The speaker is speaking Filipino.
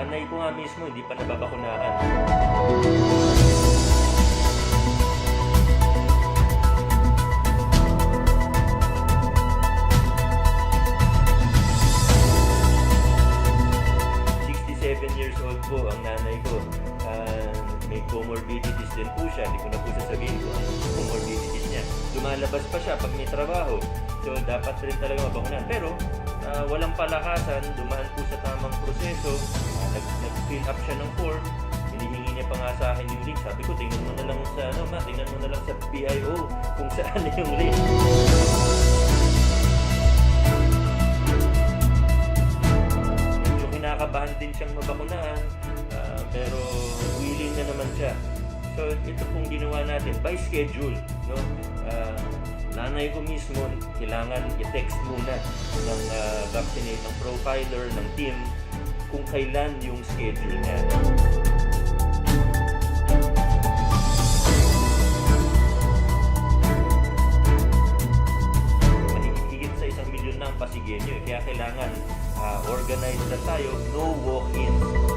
nanay ko nga mismo hindi pa nababakunahan. Years old po ang nanay ko. May comorbidities din po siya. Hindi ko na po sasabihin ko ang comorbidities niya. Lumalabas pa siya pag may trabaho. So, dapat rin talaga mabakunan. Pero, walang palakasan. Dumaan po sa tamang proseso. Nag-fill up siya ng form. Hinihingi niya pa nga sa akin yung link. Sabi ko, tingnan mo na lang sa, tingnan mo na lang sa PIO kung saan yung link. Kinakabahan din siyang mabakunahan, pero willing na naman siya. So ito pong ginawa natin by schedule, no? Nanay ko mismo kailangan i-text muna ng ng profiler ng team kung kailan yung schedule niya. Mahigit sa 1 milyon na ang pasigyan nyo, kaya kailangan organized na tayo, no walk-ins.